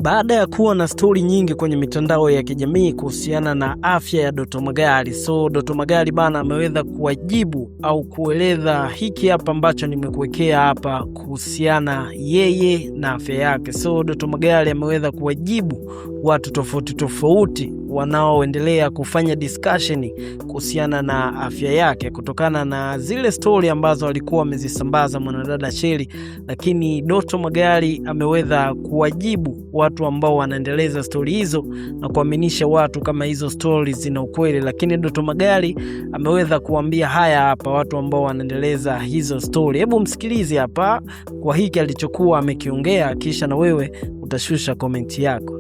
Baada ya kuwa na stori nyingi kwenye mitandao ya kijamii kuhusiana na afya ya Doto Magari, Doto Magari bana ameweza kuwajibu au kueleza hiki hapa ambacho nimekuwekea hapa kuhusiana yeye na afya yake. Doto Magari ameweza kuwajibu watu tofauti tofauti wanaoendelea kufanya discussion kuhusiana na afya yake kutokana na zile stori ambazo alikuwa amezisambaza mwanadada Shelly, lakini Doto Magari ameweza kuwajibu watu ambao wanaendeleza stori hizo na kuaminisha watu kama hizo stori zina ukweli. Lakini Doto Magari ameweza kuambia haya hapa watu ambao wanaendeleza hizo stori. Hebu msikilize hapa kwa hiki alichokuwa amekiongea, kisha na wewe utashusha komenti yako.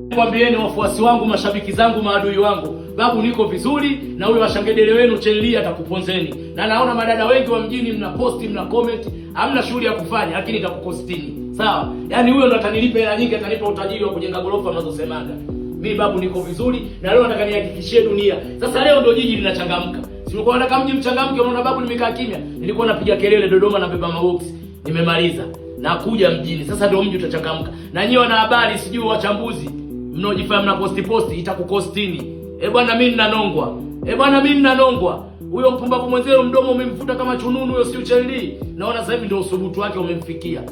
Nikwambieni wafuasi wangu, mashabiki zangu, maadui wangu, babu niko vizuri, na huyo washangedele wenu Shelly atakuponzeni. Na naona madada wengi wa mjini mna posti, mna comment, hamna shughuli ya kufanya, lakini itakukostini. Sawa? Yaani huyo ndo atanilipa hela nyingi, atanipa utajiri wa kujenga gorofa mnazosemaga. Mimi babu niko vizuri, na leo nataka nihakikishie dunia. Sasa leo ndo jiji linachangamka. Si ulikuwa unataka mji mchangamke, unaona babu nimekaa kimya. Nilikuwa napiga kelele Dodoma na beba maboksi. Nimemaliza. Nakuja mjini. Sasa ndio mji utachangamka. Na nyinyi wana habari, sijui wachambuzi, mnaojifanya mna posti itakukostini. Bwana mimi ninanongwa. Huyo mpumbavu mwenzeo mdomo umemfuta kama chununu, huyo sio Shelly. Naona sasa hivi ndio usubutu wake umemfikia.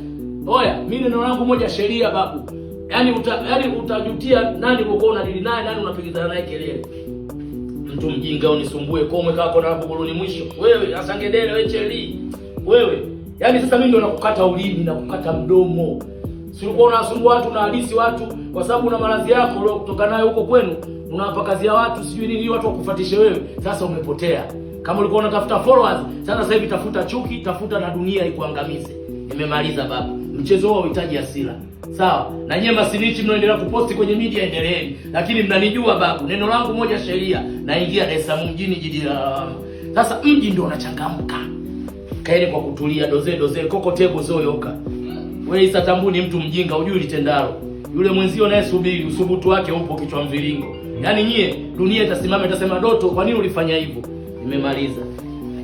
Oya, mimi neno langu moja, sheria babu. Yaani utajutia nani uko unadili naye, nani unapigizana naye kelele. Mtu mjinga unisumbue komwe kako na buguluni mwisho. Wewe asangedele wewe Shelly. Wewe. Yaani sasa mimi ndio nakukata ulimi na kukata mdomo. Si ulikuwa unasumbua watu na hadisi watu kwa sababu una maradhi yako leo kutoka nayo huko kwenu. Unawapa kazi ya watu sijui nini watu wakufuatishe wewe. Sasa umepotea. Kama ulikuwa unatafuta followers, sasa hivi tafuta chuki, tafuta na dunia ikuangamize. Nimemaliza babu. Mchezo wao unahitaji hasira. Sawa? Na nyinyi masinichi mnaendelea kuposti kwenye media, endeleeni. Lakini mnanijua babu. Neno langu moja, sheria. Naingia Dar es Salaam mjini jiji la. Sasa mji ndio unachangamka. Kaeni kwa kutulia, doze koko tebo zoyoka. Wewe isatambuni mtu mjinga, hujui litendalo. Yule mwenzio naye subiri, usubutu wake upo kichwa mviringo. Yaani nyie dunia itasimama itasema Doto, kwa nini ulifanya hivyo? Nimemaliza.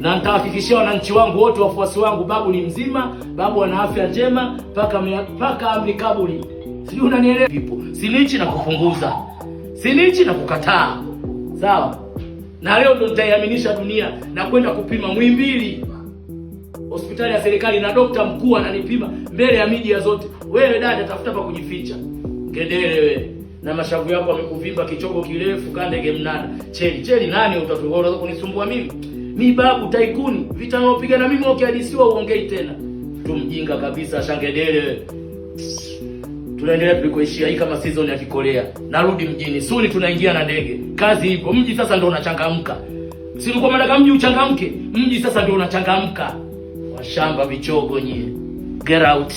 Na nitahakikishia wananchi wangu wote, wafuasi wangu, babu ni mzima, babu ana afya njema paka amri kaburi. Sijui unanielewa vipo. Sinichi na kupunguza. Sinichi na kukataa. Sawa? Na leo ndo nitaiaminisha dunia na kwenda kupima Muhimbili. Hospitali ya serikali na dokta mkuu ananipima mbele ya media zote. Wewe dada tafuta pa kujificha. Ngedele wewe. Na mashavu yako amekuvimba kichoko kirefu kandege mnada. Shelly nani utatuona kunisumbua mimi? Ni babu taikuni, vita naopiga na mimi ukihadisiwa uongei tena. Tumjinga kabisa shangedele. Tunaendelea tulikoishia hii kama season ya Kikolea. Narudi mjini. Suni tunaingia na ndege. Kazi ipo. Mji sasa ndio unachangamka. Si ulikuwa unataka mji uchangamke? Mji sasa ndio unachangamka. Washamba vichogo nyie. Get out.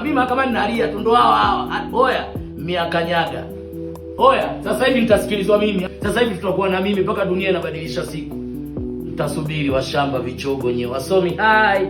Mimi kama ninalia tu ndo hawa. Oya, miakanyaga. Oya, sasa hivi nitasikilizwa mimi. Sasa hivi tutakuwa na mimi mpaka dunia inabadilisha siku. Mtasubiri washamba vichogo nyie. Wasomi hai.